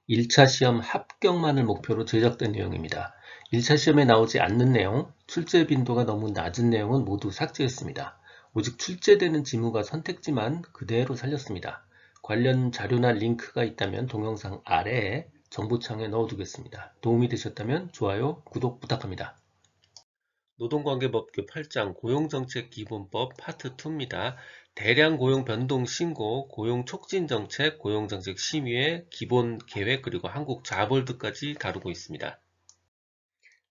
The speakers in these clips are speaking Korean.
1차 시험 합격만을 목표로 제작된 내용입니다. 1차 시험에 나오지 않는 내용, 출제 빈도가 너무 낮은 내용은 모두 삭제했습니다. 오직 출제되는 지문과 선택지만 그대로 살렸습니다. 관련 자료나 링크가 있다면 동영상 아래에 정보창에 넣어두겠습니다. 도움이 되셨다면 좋아요, 구독 부탁합니다. 노동관계법규 8장 고용정책기본법 파트 2입니다. 대량 고용 변동 신고, 고용 촉진 정책, 고용정책 심의회, 기본 계획, 그리고 한국 자볼드까지 다루고 있습니다.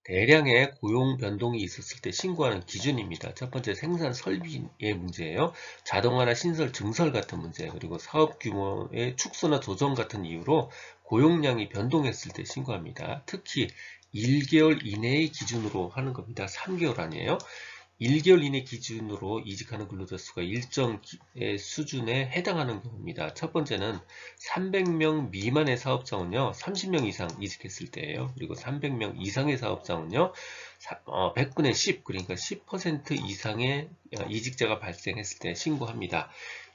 대량의 고용 변동이 있었을 때 신고하는 기준입니다. 첫 번째 생산 설비의 문제예요. 자동화나 신설 증설 같은 문제, 그리고 사업 규모의 축소나 조정 같은 이유로 고용량이 변동했을 때 신고합니다. 특히 1개월 이내의 기준으로 하는 겁니다. 3개월 아니에요. 1개월 이내 기준으로 이직하는 근로자 수가 일정 수준에 해당하는 경우입니다. 첫 번째는 300명 미만의 사업장은요, 30명 이상 이직했을 때예요. 그리고 300명 이상의 사업장은요, 100분의 10, 그러니까 10% 이상의 이직자가 발생했을 때 신고합니다.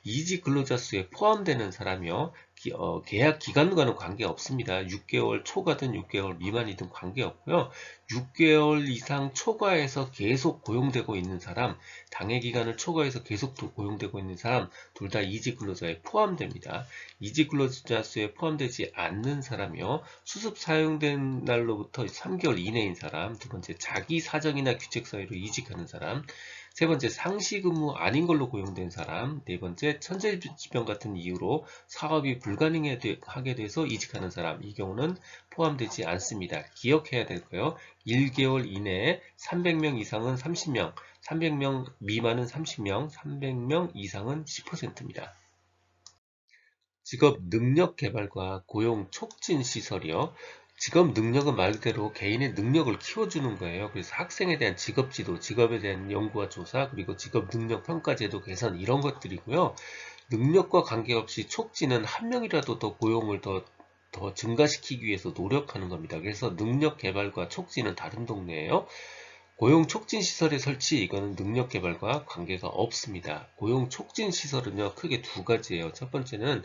이직 근로자 수에 포함되는 사람이요, 계약 기간과는 관계없습니다. 6개월 초과든 6개월 미만이든 관계없고요. 6개월 이상 초과해서 계속 고용되고 있는 사람, 당해 기간을 초과해서 계속 고용되고 있는 사람, 둘 다 이직 근로자에 포함됩니다. 이직 근로자 수에 포함되지 않는 사람이요, 수습 사용된 날로부터 3개월 이내인 사람, 두 번째 자기 사정이나 규칙 사유로 이직하는 사람, 세 번째 상시 근무 아닌 걸로 고용된 사람, 네 번째 천재지변 같은 이유로 사업이 불가능하게 돼서 이직하는 사람, 이 경우는 포함되지 않습니다. 기억해야 될 거예요. 1개월 이내에 300명 이상은 30명, 300명 미만은 30명, 300명 이상은 10%입니다. 직업 능력 개발과 고용 촉진 시설이요. 직업 능력은 말 그대로 개인의 능력을 키워주는 거예요. 그래서 학생에 대한 직업 지도, 직업에 대한 연구와 조사, 그리고 직업 능력 평가 제도 개선 이런 것들이고요. 능력과 관계없이 촉진은 한 명이라도 더 고용을 더 증가시키기 위해서 노력하는 겁니다. 그래서 능력 개발과 촉진은 다른 동네예요. 고용 촉진 시설의 설치, 이거는 능력 개발과 관계가 없습니다. 고용 촉진 시설은요, 크게 두 가지예요. 첫 번째는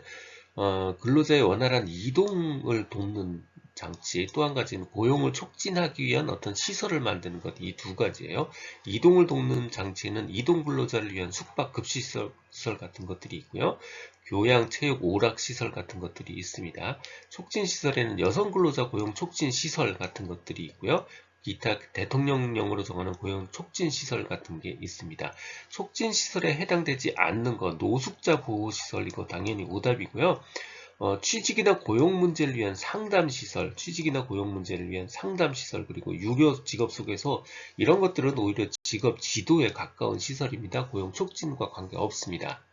근로자의 원활한 이동을 돕는 장치, 또 한 가지는 고용을 촉진하기 위한 어떤 시설을 만드는 것, 이 두 가지예요. 이동을 돕는 장치는 이동 근로자를 위한 숙박 급시설 같은 것들이 있고요. 교양, 체육, 오락 시설 같은 것들이 있습니다. 촉진 시설에는 여성 근로자 고용 촉진 시설 같은 것들이 있고요. 기타 대통령령으로 정하는 고용 촉진 시설 같은 게 있습니다. 촉진 시설에 해당되지 않는 거, 노숙자 보호 시설, 이거 당연히 오답이고요. 취직이나 고용 문제를 위한 상담 시설, 취직이나 고용 문제를 위한 상담 시설, 그리고 유료 직업 소개소, 이런 것들은 오히려 직업 지도에 가까운 시설입니다. 고용 촉진과 관계 없습니다.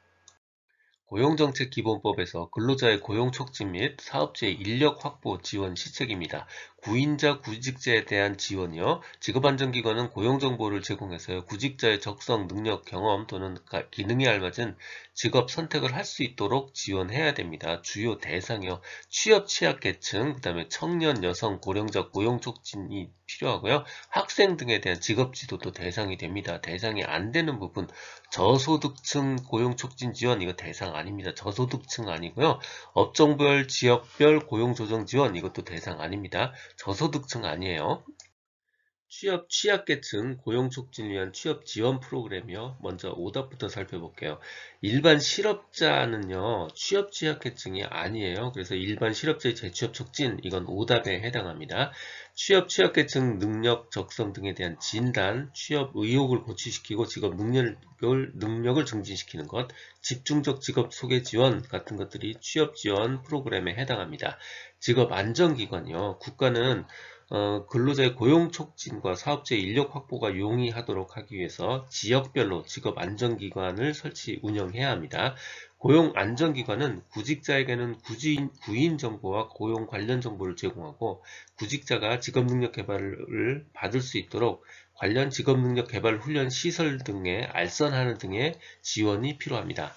고용정책기본법에서 근로자의 고용 촉진 및 사업주의 인력 확보 지원 시책입니다. 구인자, 구직자에 대한 지원이요. 직업안정기관은 고용정보를 제공해서 구직자의 적성, 능력, 경험 또는 기능에 알맞은 직업 선택을 할 수 있도록 지원해야 됩니다. 주요 대상이요. 취업 취약계층, 그 다음에 청년, 여성, 고령자 고용 촉진이 필요하고요. 학생 등에 대한 직업 지도도 대상이 됩니다. 대상이 안 되는 부분, 저소득층 고용 촉진 지원, 이거 대상 아닙니다. 저소득층 아니고요. 업종별, 지역별 고용 조정 지원, 이것도 대상 아닙니다. 저소득층 아니에요. 취업 취약계층 고용 촉진을 위한 취업 지원 프로그램이요. 먼저 오답부터 살펴볼게요. 일반 실업자는요, 취업 취약계층이 아니에요. 그래서 일반 실업자의 재취업 촉진, 이건 오답에 해당합니다. 취업 취약계층 능력, 적성 등에 대한 진단, 취업 의욕을 고취시키고 직업 능력을 증진시키는 것, 집중적 직업 소개 지원 같은 것들이 취업 지원 프로그램에 해당합니다. 직업 안정기관이요. 국가는 근로자의 고용 促진과 사업주의 인력 확보가 용이하도록 하기 위해서 지역별로 직업안정기관을 설치 운영해야 합니다. 고용안정기관은 구직자에게는 구인 정보와 고용 관련 정보를 제공하고 구직자가 직업능력 개발을 받을 수 있도록 관련 직업능력 개발 훈련 시설 등에 알선하는 등의 지원이 필요합니다.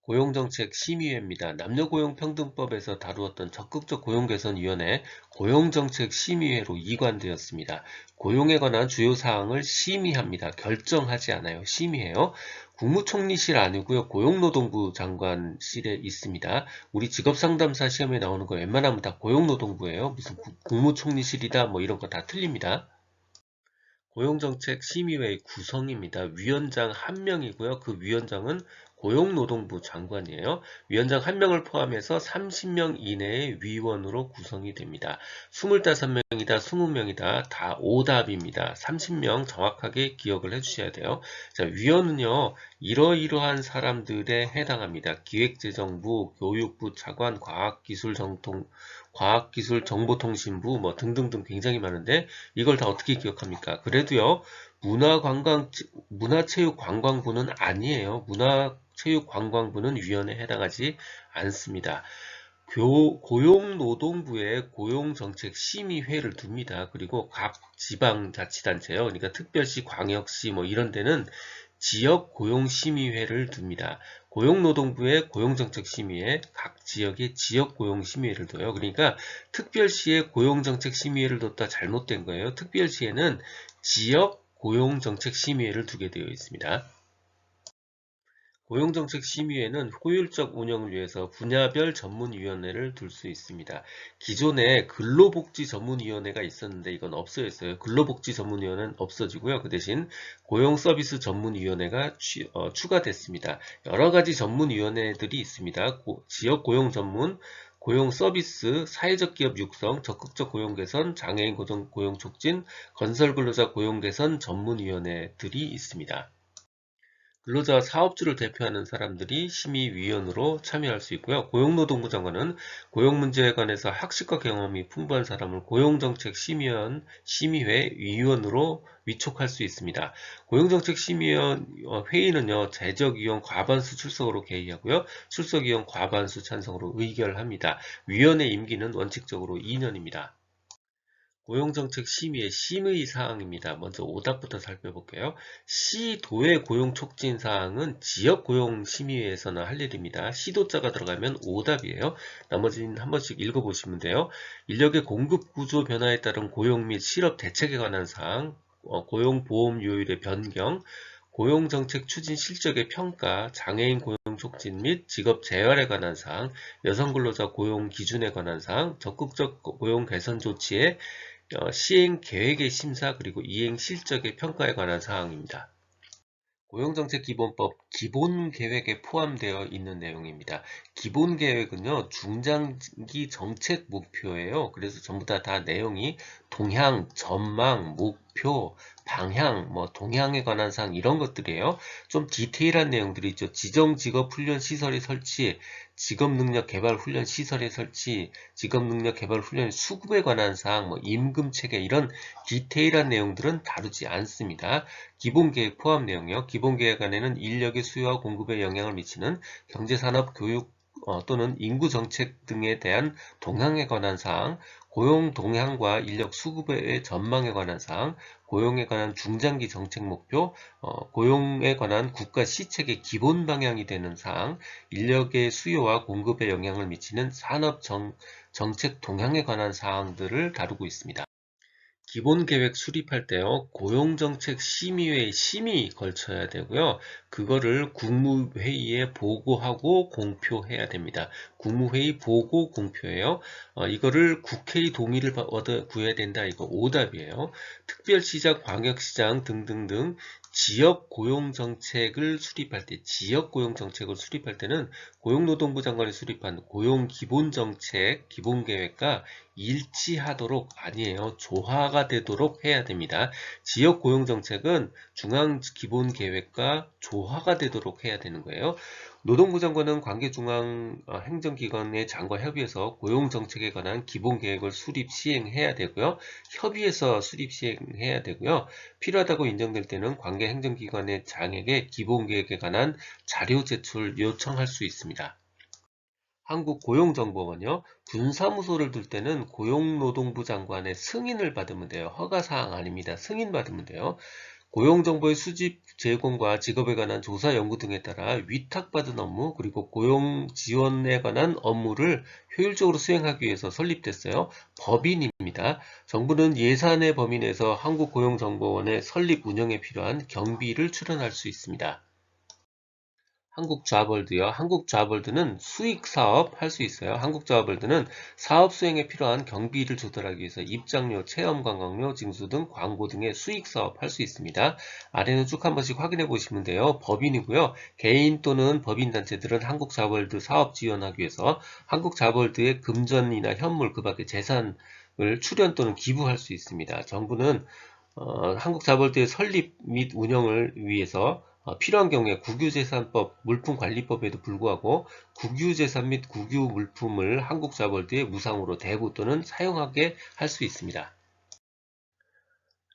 고용정책심의회입니다. 남녀고용평등법에서 다루었던 적극적 고용개선위원회 고용정책심의회로 이관되었습니다. 고용에 관한 주요 사항을 심의합니다. 결정하지 않아요. 심의해요. 국무총리실 아니고요. 고용노동부 장관실에 있습니다. 우리 직업상담사 시험에 나오는 거 웬만하면 다 고용노동부예요. 무슨 국무총리실이다 뭐 이런 거 다 틀립니다. 고용정책심의회의 구성입니다. 위원장 1명이고요. 그 위원장은 고용노동부 장관이에요. 위원장 1명을 포함해서 30명 이내의 위원으로 구성이 됩니다. 25명이다, 20명이다, 다 오답입니다. 30명 정확하게 기억을 해주셔야 돼요. 자, 위원은요, 이러이러한 사람들에 해당합니다. 기획재정부, 교육부 차관, 과학기술정보통신부 뭐 등등등 굉장히 많은데 이걸 다 어떻게 기억합니까? 그래도요, 문화체육관광부는 아니에요. 문화체육관광부는 위원회에 해당하지 않습니다. 고용노동부에 고용정책심의회를 둡니다. 그리고 각 지방자치단체요. 그러니까 특별시, 광역시 뭐 이런 데는 지역고용심의회를 둡니다. 고용노동부에 고용정책심의회, 각 지역에 지역고용심의회를 둬요. 그러니까 특별시에 고용정책심의회를 뒀다 잘못된 거예요. 특별시에는 지역고용정책심의회를 두게 되어 있습니다. 고용정책심의회는 효율적 운영을 위해서 분야별 전문위원회를 둘 수 있습니다. 기존에 근로복지전문위원회가 있었는데 이건 없어졌어요. 근로복지전문위원회는 없어지고요. 그 대신 고용서비스전문위원회가 추가됐습니다. 여러 가지 전문위원회들이 있습니다. 지역고용전문, 고용서비스, 사회적 기업 육성, 적극적 고용 개선, 장애인 고용 촉진, 건설근로자 고용 개선 전문위원회들이 있습니다. 근로자와 사업주를 대표하는 사람들이 심의위원으로 참여할 수 있고요. 고용노동부 장관은 고용 문제에 관해서 학식과 경험이 풍부한 사람을 심의회 위원으로 위촉할 수 있습니다. 고용정책심의원 회의는요, 재적위원 과반수 출석으로 개의하고요. 출석위원 과반수 찬성으로 의결합니다. 위원회 임기는 원칙적으로 2년입니다. 고용정책심의의 심의사항입니다. 먼저 오답부터 살펴볼게요. 시도의 고용촉진사항은 지역고용심의회에서나 할 일입니다. 시도자가 들어가면 오답이에요. 나머지는 한 번씩 읽어보시면 돼요. 인력의 공급구조 변화에 따른 고용 및 실업 대책에 관한 사항, 고용보험료율의 변경, 고용정책 추진 실적의 평가, 장애인 고용 촉진 및 직업 재활에 관한 사항, 여성 근로자 고용 기준에 관한 사항, 적극적 고용 개선 조치의 시행 계획의 심사 그리고 이행 실적의 평가에 관한 사항입니다. 고용정책기본법 기본계획에 포함되어 있는 내용입니다. 기본계획은요, 중장기 정책 목표예요. 그래서 전부 다 내용이 동향, 전망, 목표, 방향, 뭐 동향에 관한 사항 이런 것들이에요. 좀 디테일한 내용들이 있죠. 지정직업훈련 시설의 설치, 직업능력개발훈련 시설의 설치, 직업능력개발훈련 수급에 관한 사항, 뭐 임금체계 이런 디테일한 내용들은 다루지 않습니다. 기본계획 포함 내용이요. 기본계획 안에는 인력의 수요와 공급에 영향을 미치는 경제산업, 교육 또는 인구정책 등에 대한 동향에 관한 사항, 고용 동향과 인력 수급의 전망에 관한 사항, 고용에 관한 중장기 정책 목표, 고용에 관한 국가 시책의 기본 방향이 되는 사항, 인력의 수요와 공급에 영향을 미치는 산업 정책 동향에 관한 사항들을 다루고 있습니다. 기본계획 수립할 때요, 고용정책 심의회의 심의 걸쳐야 되고요. 그거를 국무회의에 보고하고 공표해야 됩니다. 국무회의 보고 공표예요. 이거를 국회의 동의를 구해야 된다. 이거 오답이에요. 특별시장, 광역시장 등등등 지역고용정책을 수립할 때는 고용노동부 장관이 수립한 고용기본정책, 기본계획과 일치하도록 아니에요. 조화가 되도록 해야 됩니다. 지역고용정책은 중앙기본계획과 조화가 되도록 해야 되는 거예요. 노동부 장관은 관계중앙행정기관의 장과 협의해서 고용정책에 관한 기본계획을 수립 시행해야 되고요. 협의해서 수립 시행해야 되고요. 필요하다고 인정될 때는 관계행정기관의 장에게 기본계획에 관한 자료 제출 요청할 수 있습니다. 한국고용정보원요. 분사무소를 둘 때는 고용노동부 장관의 승인을 받으면 돼요. 허가사항 아닙니다. 승인 받으면 돼요. 고용정보의 수집, 제공과 직업에 관한 조사, 연구 등에 따라 위탁받은 업무 그리고 고용 지원에 관한 업무를 효율적으로 수행하기 위해서 설립됐어요. 법인입니다. 정부는 예산의 범위 내에서 한국고용정보원의 설립 운영에 필요한 경비를 출연할 수 있습니다. 한국좌벌드요. 한국좌벌드는 수익사업 할 수 있어요. 한국좌벌드는 사업 수행에 필요한 경비를 조달하기 위해서 입장료, 체험관광료, 징수 등 광고 등의 수익사업 할 수 있습니다. 아래는 쭉 한 번씩 확인해 보시면 돼요. 법인이고요. 개인 또는 법인단체들은 한국좌벌드 사업 지원하기 위해서 한국좌벌드의 금전이나 현물, 그 밖에 재산을 출연 또는 기부할 수 있습니다. 정부는 한국자벌드의 설립 및 운영을 위해서 필요한 경우에 국유재산법, 물품관리법에도 불구하고 국유재산 및 국유물품을 한국자벌드에 무상으로 대부 또는 사용하게 할 수 있습니다.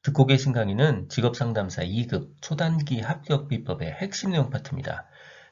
듣고 계신 강의는 직업상담사 2급 초단기 합격비법의 핵심 내용 파트입니다.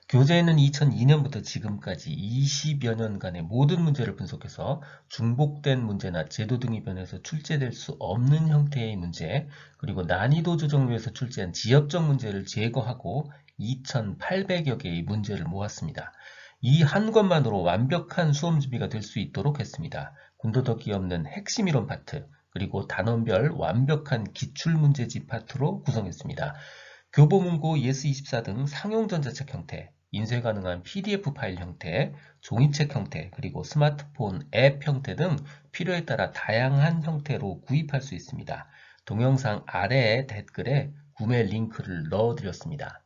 교재에는 2002년부터 지금까지 20여 년간의 모든 문제를 분석해서 중복된 문제나 제도 등이 변해서 출제될 수 없는 형태의 문제, 그리고 난이도 조정을 위해서 출제한 지역적 문제를 제거하고 2,800여 개의 문제를 모았습니다. 이 한 권만으로 완벽한 수험 준비가 될 수 있도록 했습니다. 군더더기 없는 핵심 이론 파트, 그리고 단원별 완벽한 기출문제집 파트로 구성했습니다. 교보문고, 예스24 등 상용 전자책 형태, 인쇄 가능한 PDF 파일 형태, 종이책 형태, 그리고 스마트폰 앱 형태 등 필요에 따라 다양한 형태로 구입할 수 있습니다. 동영상 아래의 댓글에 구매 링크를 넣어드렸습니다.